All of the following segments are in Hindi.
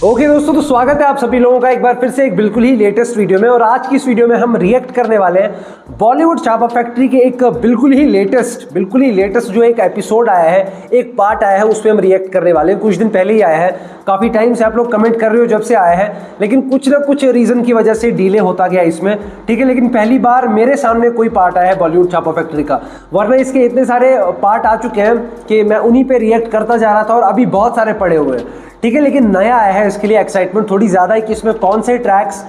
ओके दोस्तों, तो स्वागत है आप सभी लोगों का एक बार फिर से एक बिल्कुल ही लेटेस्ट वीडियो में। और आज की इस वीडियो में हम रिएक्ट करने वाले हैं बॉलीवुड छापा फैक्ट्री के एक बिल्कुल ही लेटेस्ट जो एक एपिसोड आया है, एक पार्ट आया है, उस पर हम रिएक्ट करने वाले हैं। कुछ दिन पहले ही आया है, काफ़ी टाइम से आप लोग कमेंट कर रहे हो जब से आया है, लेकिन कुछ ना कुछ रीज़न की वजह से डिले होता गया इसमें, ठीक है। लेकिन पहली बार मेरे सामने कोई पार्ट आया है बॉलीवुड छापा फैक्ट्री का, वरना इसके इतने सारे पार्ट आ चुके हैं कि मैं उन्हीं पे रिएक्ट करता जा रहा था और अभी बहुत सारे पड़े हुए हैं, ठीक है। लेकिन नया आया है, इसके लिए एक्साइटमेंट थोड़ी ज़्यादा है कि इसमें कौन से ट्रैक्स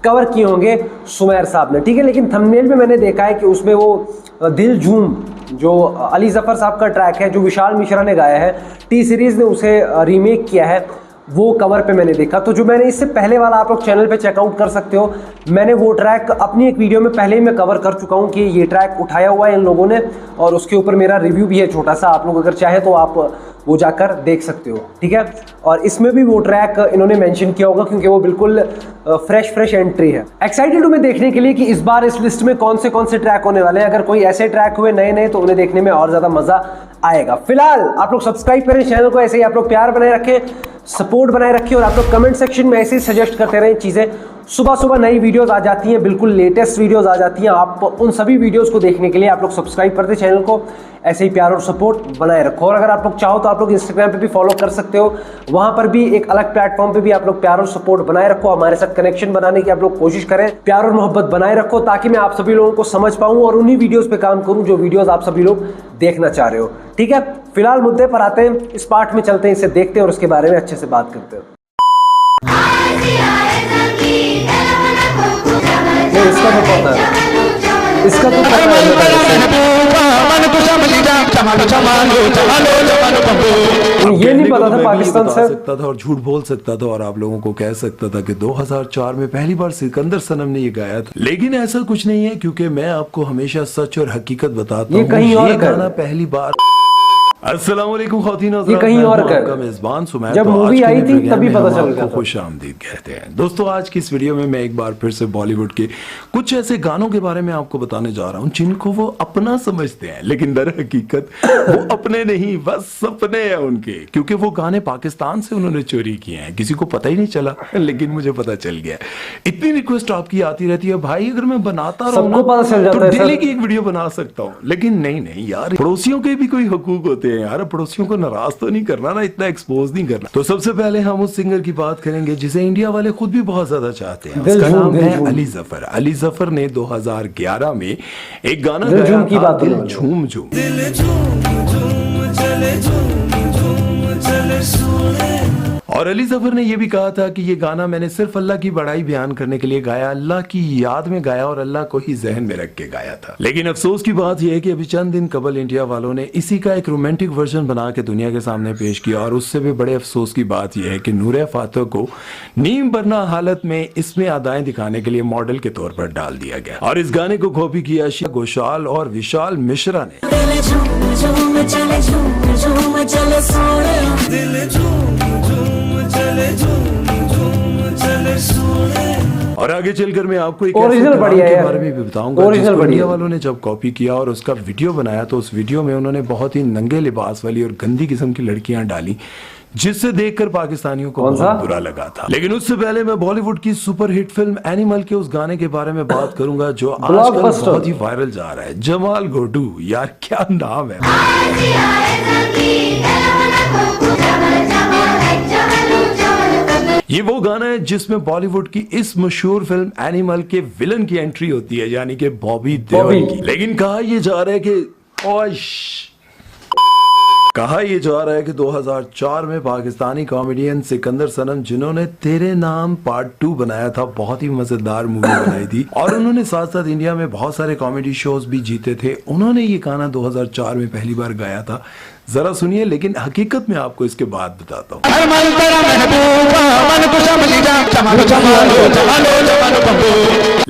कवर किए होंगे सुमैर साहब ने, ठीक है। लेकिन थंबनेल में मैंने देखा है कि उसमें वो दिल झूम जो अली जफ़र साहब का ट्रैक है, जो विशाल मिश्रा ने गाया है, टी सीरीज़ ने उसे रीमेक किया है, वो कवर पे मैंने देखा। तो जो मैंने इससे पहले वाला आप लोग चैनल पे चेकआउट कर सकते हो, मैंने वो ट्रैक अपनी एक वीडियो में पहले ही मैं कवर कर चुका हूँ कि ये ट्रैक उठाया हुआ है इन लोगों ने, और उसके ऊपर मेरा रिव्यू भी है छोटा सा, आप लोग अगर चाहे तो आप वो जाकर देख सकते हो, ठीक है। और इसमें भी वो ट्रैक इन्होंने मेंशन किया होगा क्योंकि वो बिल्कुल फ्रेश एंट्री है। एक्साइटेड हूँ मैं देखने के लिए कि इस बार इस लिस्ट में कौन से ट्रैक होने वाले हैं। अगर कोई ऐसे ट्रैक हुए नए तो उन्हें देखने में और ज़्यादा मज़ा आएगा। फिलहाल आप लोग सब्सक्राइब करें चैनल को, ऐसे ही आप लोग प्यार बनाए रखें, सपोर्ट बनाए रखिए, और आप लोग कमेंट सेक्शन में ऐसे ही सजेस्ट करते रहें चीज़ें। सुबह नई वीडियोस आ जाती हैं, बिल्कुल लेटेस्ट वीडियोस आ जाती हैं। आप उन सभी वीडियोस को देखने के लिए आप लोग सब्सक्राइब करते चैनल को, ऐसे ही प्यार और सपोर्ट बनाए रखो। और अगर आप लोग चाहो तो आप लोग इंस्टाग्राम पे भी फॉलो कर सकते हो, वहां पर भी एक अलग प्लेटफॉर्म पे भी आप लोग प्यार और सपोर्ट बनाए रखो, हमारे साथ कनेक्शन बनाने की आप लोग कोशिश करें, प्यार और मोहब्बत बनाए रखो, ताकि मैं आप सभी लोगों को समझ पाऊं और उन्हीं वीडियोस पे काम करूं जो वीडियोस आप सभी लोग देखना चाह रहे हो, ठीक है। फिलहाल मुद्दे पर आते हैं, इस पार्ट में चलते हैं, इसे देखते हैं और उसके बारे में अच्छे से बात करते हैं। इसका तो पता है, इसका तो पता है, ये नहीं पता था पाकिस्तान से सकता था और झूठ बोल सकता था और आप लोगों को कह सकता था कि 2004 में पहली बार सिकंदर सनम ने ये गाया था, लेकिन ऐसा कुछ नहीं है, क्योंकि मैं आपको हमेशा सच और हकीकत बताता हूँ। ये गाना पहली बार अस्सलाम वालेकुम ख़वातीन, ये कहीं और का मेज़बान सुमैर, जब मूवी आई थी तभी पता चल गया। खुश आमदीद कहते हैं। दोस्तों, आज की इस वीडियो में मैं एक बार फिर से बॉलीवुड के कुछ ऐसे गानों के बारे में आपको बताने जा रहा हूं जिनको वो अपना समझते हैं, लेकिन दर हकीकत वो अपने नहीं, बस सपने हैं उनके, क्योंकि वो गाने पाकिस्तान से उन्होंने चोरी किए हैं, किसी को पता ही नहीं चला, लेकिन मुझे पता चल गया। इतनी रिक्वेस्ट आपकी आती रहती है, भाई अगर मैं बनाता रहूं तो डेली की एक वीडियो बना सकता हूँ, लेकिन नहीं यार, पड़ोसियों के भी कोई हकूक होते हैं यार, पड़ोसियों को नाराज तो नहीं करना ना, इतना एक्सपोज नहीं करना। तो सबसे पहले हम उस सिंगर की बात करेंगे जिसे इंडिया वाले खुद भी बहुत ज्यादा चाहते हैं, उसका नाम है अली जफर। अली जफर ने 2011 में एक गाना गाया था, दिल झूम झूम। और अली जफर ने यह भी कहा था कि ये गाना मैंने सिर्फ अल्लाह की बड़ाई बयान करने के लिए गाया, अल्लाह की याद में गाया और अल्लाह को ही जहन में रख के गाया था। लेकिन अफसोस की बात यह है कि अभी चंद दिन कबल इंडिया वालों ने इसी का एक रोमांटिक वर्जन बना के दुनिया के सामने पेश किया, और उससे भी बड़े अफसोस की बात यह है कि नूरे फातह को नीम बरना हालत में इसमें अदाएं दिखाने के लिए मॉडल के तौर पर डाल दिया गया, और इस गाने को कॉपी किया श्रेया घोषाल और विशाल मिश्रा ने। और आगे चलकर मैं आपको एक ओरिजिनल बढ़िया के बारे में भी बताऊंगा, जिसको इंडिया वालों ने जब कॉपी किया और उसका वीडियो बनाया, तो उस वीडियो में उन्होंने बहुत ही नंगे लिबास वाली और गंदी किस्म की लड़कियां डाली, जिससे देखकर पाकिस्तानियों को बहुत बुरा लगा था। लेकिन उससे पहले मैं बॉलीवुड की सुपरहिट फिल्म एनिमल के उस गाने के बारे में बात करूंगा जो आजकल बहुत ही वायरल जा रहा है, जमाल गोडू। यार क्या नाम है। ये वो गाना है जिसमें बॉलीवुड की इस मशहूर फिल्म एनिमल के विलन की एंट्री होती है, यानी कि बॉबी देओल की। लेकिन कहा यह जा रहा है कि 2004 में पाकिस्तानी कॉमेडियन सिकंदर सनम, जिन्होंने तेरे नाम पार्ट 2 बनाया था, बहुत ही मजेदार मूवी बनाई थी, और उन्होंने साथ साथ इंडिया में बहुत सारे कॉमेडी शोज भी जीते थे, उन्होंने ये गाना 2004 में पहली बार गाया था। जरा सुनिए, लेकिन हकीकत में आपको इसके बाद बताता हूँ।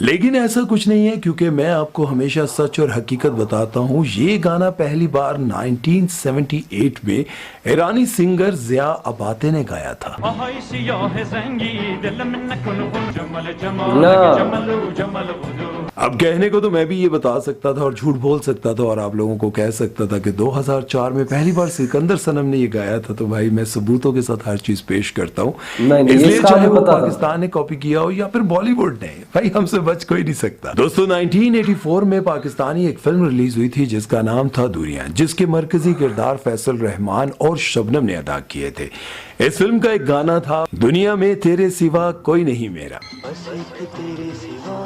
लेकिन ऐसा कुछ नहीं है, क्योंकि मैं आपको हमेशा सच और हकीकत बताता हूँ। ये गाना पहली बार 1978 में ईरानी सिंगर जिया अबाते ने गाया था। अब कहने को तो मैं भी ये बता सकता था और झूठ बोल सकता था और आप लोगों को कह सकता था कि 2004 में पहली बार सिकंदर सनम ने ये गाया था, तो भाई मैं सबूतों के साथ हर चीज पेश करता हूँ। इसलिए चाहे वो पाकिस्तान ने कॉपी किया हो या फिर बॉलीवुड ने, भाई हमसे बच कोई नहीं सकता। दोस्तों 1984 में पाकिस्तानी एक फिल्म रिलीज हुई थी जिसका नाम था दुनिया, जिसके मरकजी किरदार फैसल रहमान और शबनम ने अदा किए थे। इस फिल्म का एक गाना था, दुनिया में तेरे सिवा कोई नहीं मेरा। बस एक तेरे सिवा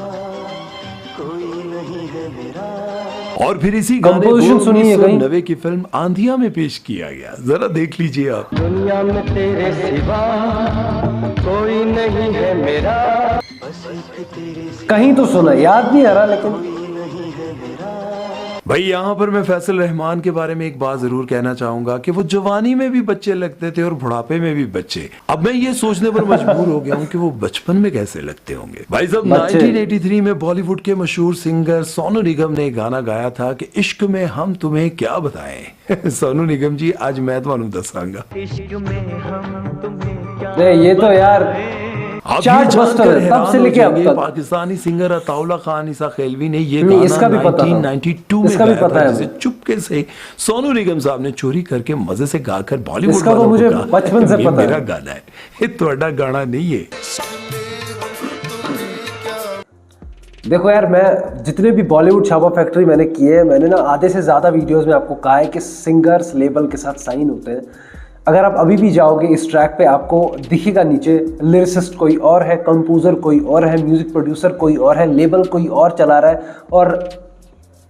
कोई नहीं है मेरा। और फिर इसी गाने को 1990 की फिल्म आंधिया में पेश किया गया। जरा देख लीजिए आप। दुनिया में तेरे सिवा कोई नहीं है मेरा। कहीं तो सुना, याद नहीं आ रहा लेकिन। भाई यहाँ पर मैं फैसल रहमान के बारे में एक बात जरूर कहना चाहूंगा कि वो जवानी में भी बच्चे लगते थे और बुढ़ापे में भी बच्चे। अब मैं ये सोचने पर मजबूर हो गया हूँ कि वो बचपन में कैसे लगते होंगे। भाई साहब 1983 में बॉलीवुड के मशहूर सिंगर सोनू निगम ने गाना गाया था कि इश्क में हम तुम्हें क्या बताएं। सोनू निगम जी, आज मैं तुम्हें दसांगा। ये तो यार चार्ट बस्टर है, तब से लेके अब तक। पाकिस्तानी सिंगर अताउल्ला खान इसा खेलवी ने ये गाना 1992 में गाया था, जिसे चुपके से सोनू निगम साहब ने चोरी करके मजे से गाकर बॉलीवुड वालों को मुझे बचपन से पता है। मेरा गाना है, ये तुम्हारा गाना नहीं है। देखो यार, मैं जितने भी बॉलीवुड छापा फैक्ट्री मैंने किए हैं, मैंने ना आधे से ज्यादा वीडियोस में आपको कहा है कि सिंगर्स लेबल के साथ साइन होते हैं। अगर आप अभी भी जाओगे इस ट्रैक पे, आपको दिखेगा नीचे लिरिसिस्ट कोई और है, कंपोजर कोई और है, म्यूजिक प्रोड्यूसर कोई और है, लेबल कोई और चला रहा है और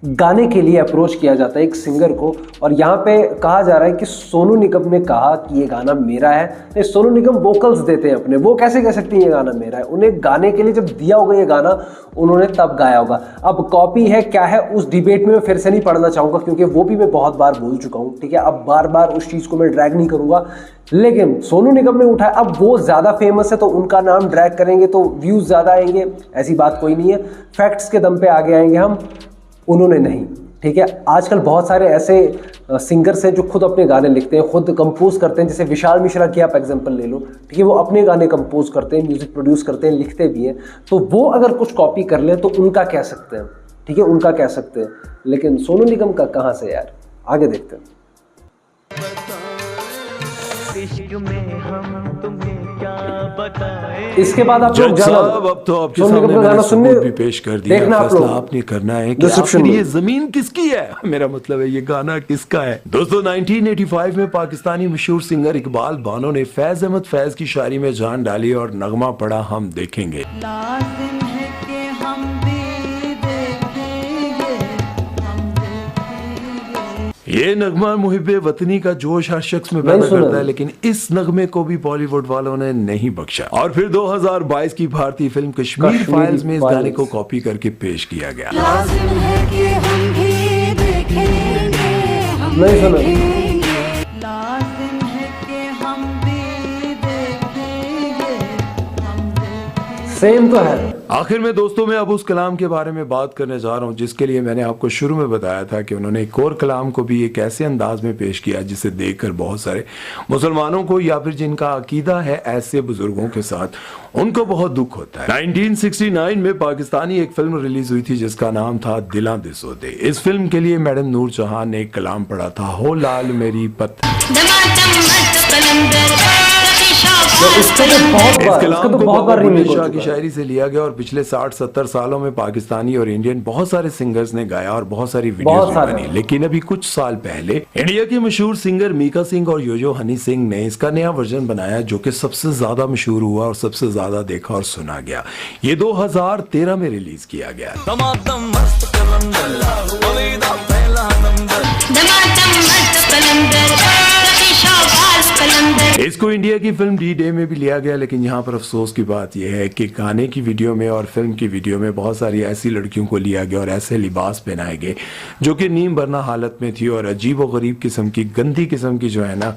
गाने के लिए अप्रोच किया जाता है एक सिंगर को। और यहाँ पे कहा जा रहा है कि सोनू निगम ने कहा कि ये गाना मेरा है। नहीं, सोनू निगम वोकल्स देते हैं अपने, वो कैसे कह सकती हैं ये गाना मेरा है? उन्हें गाने के लिए जब दिया होगा ये गाना, उन्होंने तब गाया होगा। अब कॉपी है क्या है, उस डिबेट में मैं फिर से नहीं पढ़ना चाहूँगा, क्योंकि वो भी मैं बहुत बार बोल चुका हूँ। ठीक है, अब बार बार उस चीज़ को मैं ड्रैग नहीं करूँगा। लेकिन सोनू निगम ने उठाया, अब वो ज़्यादा फेमस है तो उनका नाम ड्रैग करेंगे तो व्यूज़ ज़्यादा आएंगे, ऐसी बात कोई नहीं है। फैक्ट्स के दम पे आगे आएंगे हम, उन्होंने नहीं। ठीक है, आजकल बहुत सारे ऐसे सिंगर्स हैं जो खुद अपने गाने लिखते हैं, खुद कंपोज करते हैं। जैसे विशाल मिश्रा की आप एग्जांपल ले लो, ठीक है, वो अपने गाने कंपोज करते हैं, म्यूजिक प्रोड्यूस करते हैं, लिखते भी हैं। तो वो अगर कुछ कॉपी कर ले तो उनका कह सकते हैं, ठीक है, उनका कह सकते हैं। लेकिन सोनू निगम का कहाँ से यार? आगे देखते हैं। इसके बाद आप लोग जाना, अब तो आपके सामने मैंने सबूत भी पेश कर दिया। फैसला आपने करना है कि आखिर ये जमीन किसकी है। मेरा मतलब है ये गाना किसका है। दोस्तों 1985 में पाकिस्तानी मशहूर सिंगर इकबाल बानो ने फैज अहमद फैज की शायरी में जान डाली और नगमा पड़ा हम देखेंगे। ये नगमा मुहिब्बे वतनी का जोश हर शख्स में पैदा करता है, लेकिन इस नगमे को भी बॉलीवुड वालों ने नहीं बख्शा। और फिर 2022 की भारतीय फिल्म कश्मीर फाइल्स में इस गाने को कॉपी करके पेश किया गया। नहीं सुना। सेम तो है। आखिर में दोस्तों मैं अब उस कलाम के बारे में बात करने जा रहा हूँ जिसके लिए मैंने आपको शुरू में बताया था कि उन्होंने एक और कलाम को भी एक ऐसे अंदाज में पेश किया जिसे देखकर बहुत सारे मुसलमानों को या फिर जिनका अकीदा है ऐसे बुजुर्गों के साथ, उनको बहुत दुख होता है। 1969 में पाकिस्तानी एक फिल्म रिलीज हुई थी जिसका नाम था दिलां दे सौदे। इस फिल्म के लिए मैडम नूर जहां ने एक कलाम पढ़ा था, हो लाल मेरी पत। इस कलाम को बुल्ले शाह की शायरी से लिया गया और पिछले 60-70 सालों में पाकिस्तानी और इंडियन बहुत सारे सिंगर्स ने गाया और बहुत सारी वीडियोस भी बनी। लेकिन अभी कुछ साल पहले इंडिया के मशहूर सिंगर मीका सिंह और योयो हनी सिंह ने इसका नया वर्जन बनाया जो कि सबसे ज्यादा मशहूर हुआ और सबसे ज्यादा देखा और सुना गया। ये 2013 में रिलीज किया गया। कलंदर। इसको इंडिया की फिल्म डी डे में भी लिया गया, लेकिन यहाँ पर अफसोस की बात यह है कि गाने की वीडियो में और फिल्म की वीडियो में बहुत सारी ऐसी लड़कियों को लिया गया और ऐसे लिबास पहनाए गए जो कि नीम भरना हालत में थी और अजीब व गरीब किस्म की, गंदी किस्म की जो है ना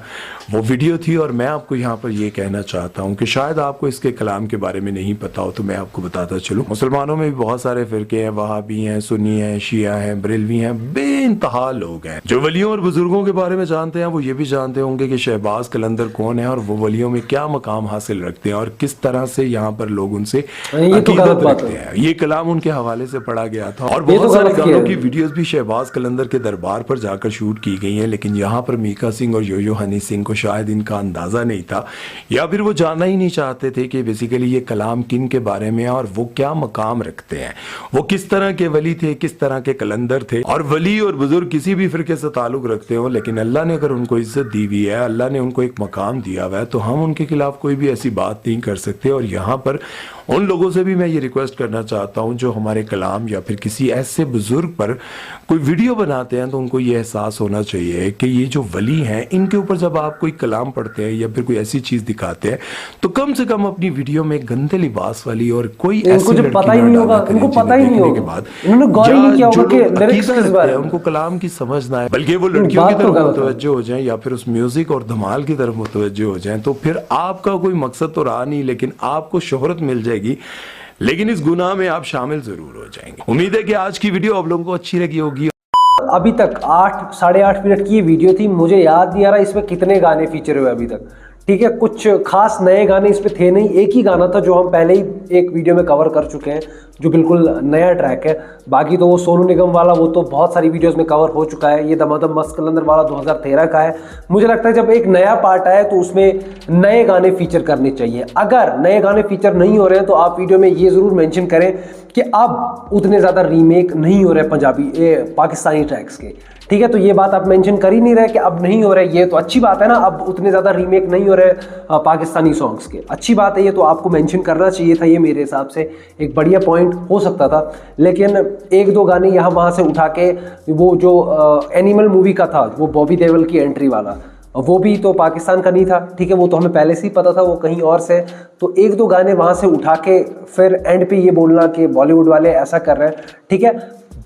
वो वीडियो थी। और मैं आपको यहाँ पर ये कहना चाहता हूँ कि शायद आपको इसके कलाम के बारे में नहीं पता हो, तो मैं आपको बताता चलूँ। मुसलमानों में भी बहुत सारे फिरके हैं, वहाबी हैं, सुन्नी हैं, शिया हैं, बरेलवी हैं, बेइंतहा लोग हैं। जो वलियों और बुजुर्गों के बारे में जानते हैं वो ये भी जानते होंगे कि शहबाज कलंदर कौन है और वो वलियों में क्या मकाम हासिल रखते हैं और किस तरह से यहाँ पर लोग उनसे अकीदत रखते हैं। ये कलाम उनके हवाले से पढ़ा गया था और बहुत सारे गानों की वीडियोस भी शहबाज कलंदर के दरबार पर जाकर शूट की गई हैं, लेकिन यहाँ पर मीका सिंह और यो यो हनी सिंह को शायद इनका अंदाजा नहीं था या फिर वो जानना ही नहीं चाहते थे कि बेसिकली ये कलाम किन के बारे में है और वो क्या मकाम रखते हैं, वो किस तरह के वली थे, किस तरह के कलंदर थे। और वली और बुजुर्ग किसी भी फिरके से ताल्लुक रखते हो, लेकिन अल्लाह ने अगर उनको इज्जत दी हुई है, अल्लाह ने उनको एक मकाम दिया हुआ है, तो हम उनके खिलाफ कोई भी ऐसी बात नहीं कर सकते। और यहाँ पर उन लोगों से भी मैं ये रिक्वेस्ट करना चाहता हूँ जो हमारे कलाम या फिर किसी ऐसे बुजुर्ग पर कोई वीडियो बनाते हैं, तो उनको ये एहसास होना चाहिए कि ये जो वली हैं इनके ऊपर जब आप कोई कलाम पढ़ते हैं या फिर कोई ऐसी चीज दिखाते हैं तो कम से कम अपनी वीडियो में गंदे लिबास वाली और कोई ऐसी लड़की पता ही नहीं होगा, इनको पता ही नहीं होगा, इन्होंने गौर ही नहीं किया होगा कि लिरिक्स किस बारे में, उनको कलाम की समझ ना आए, बल्कि वो लड़कियों की तरफ मुतवज्जो हो जाएं या फिर उस म्यूजिक और धमाल की तरफ मुतवज्जो हो जाएं, तो फिर आपका कोई मकसद तो रहा नहीं, लेकिन आपको शोहरत मिल जाएगी, लेकिन इस गुनाह में आप शामिल जरूर हो जाएंगे। उम्मीद है कि आज की वीडियो आप लोगों को अच्छी लगी होगी। अभी तक 8-8.5 मिनट की वीडियो थी, मुझे याद नहीं आ रहा इसमें कितने गाने फीचर हुए अभी तक। ठीक है, कुछ खास नए गाने इसमें थे नहीं, एक ही गाना था जो हम पहले ही एक वीडियो में कवर कर चुके हैं, जो बिल्कुल नया ट्रैक है। बाकी तो वो सोनू निगम वाला वो तो बहुत सारी वीडियोस में कवर हो चुका है। ये दमादम मस्त कलंदर वाला 2013 का है। मुझे लगता है जब एक नया पार्ट आए तो उसमें नए गाने फीचर करने चाहिए। अगर नए गाने फीचर नहीं हो रहे हैं तो आप वीडियो में ये ज़रूर मेंशन करें कि अब उतने ज़्यादा रीमेक नहीं हो रहे पंजाबी पाकिस्तानी ट्रैक्स के। ठीक है, तो ये बात आप मेंशन कर ही नहीं रहे कि अब नहीं हो रहे, ये तो अच्छी बात है ना, अब उतने ज़्यादा रीमेक नहीं हो रहे पाकिस्तानी सॉन्ग्स के, अच्छी बात है, ये तो आपको मेंशन करना चाहिए था। ये मेरे हिसाब से एक बढ़िया पॉइंट हो सकता था, लेकिन एक दो गाने यहाँ वहाँ से उठा के, वो जो एनिमल मूवी का था, वो बॉबी देओल की एंट्री वाला, वो भी तो पाकिस्तान का नहीं था। ठीक है, वो तो हमें पहले से ही पता था वो कहीं और से, तो एक दो गाने वहाँ से उठा के फिर एंड पे ये बोलना कि बॉलीवुड वाले ऐसा कर रहे हैं। ठीक है,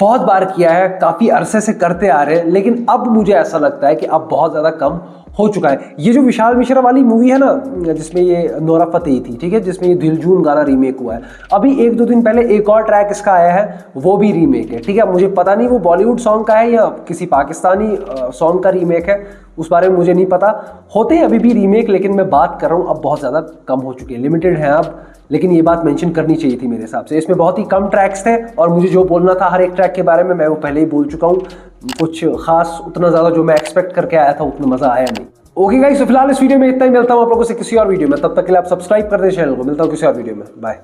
बहुत बार किया है, काफ़ी अरसे से करते आ रहे हैं, लेकिन अब मुझे ऐसा लगता है कि अब बहुत ज़्यादा कम हो चुका है। ये जो विशाल मिश्रा वाली मूवी है ना, जिसमें ये नोरा फतेही थी, ठीक है, जिसमें ये दिलजून गाना रीमेक हुआ है, अभी 1-2 दिन पहले एक और ट्रैक इसका आया है, वो भी रीमेक है। ठीक है, मुझे पता नहीं वो बॉलीवुड सॉन्ग का है या किसी पाकिस्तानी सॉन्ग का रीमेक है, उस बारे में मुझे नहीं पता। होते हैं अभी भी रीमेक, लेकिन मैं बात कर रहा हूँ अब बहुत ज़्यादा कम हो चुके हैं, लिमिटेड हैं अब, लेकिन ये बात मेंशन करनी चाहिए थी मेरे हिसाब से। इसमें बहुत ही कम ट्रैक्स थे और मुझे जो बोलना था हर एक ट्रैक के बारे में मैं वो पहले ही बोल चुका हूँ। कुछ खास उतना ज़्यादा जो मैं एक्सपेक्ट करके आया था उतना मज़ा आया नहीं। ओके गाइस, तो फिलहाल इस वीडियो में इतना ही, मिलता हूँ आप लोगों से किसी और वीडियो में, तब तक के लिए आप सब्सक्राइब कर दें चैनल को। मिलता हूँ किसी और वीडियो में, बाय।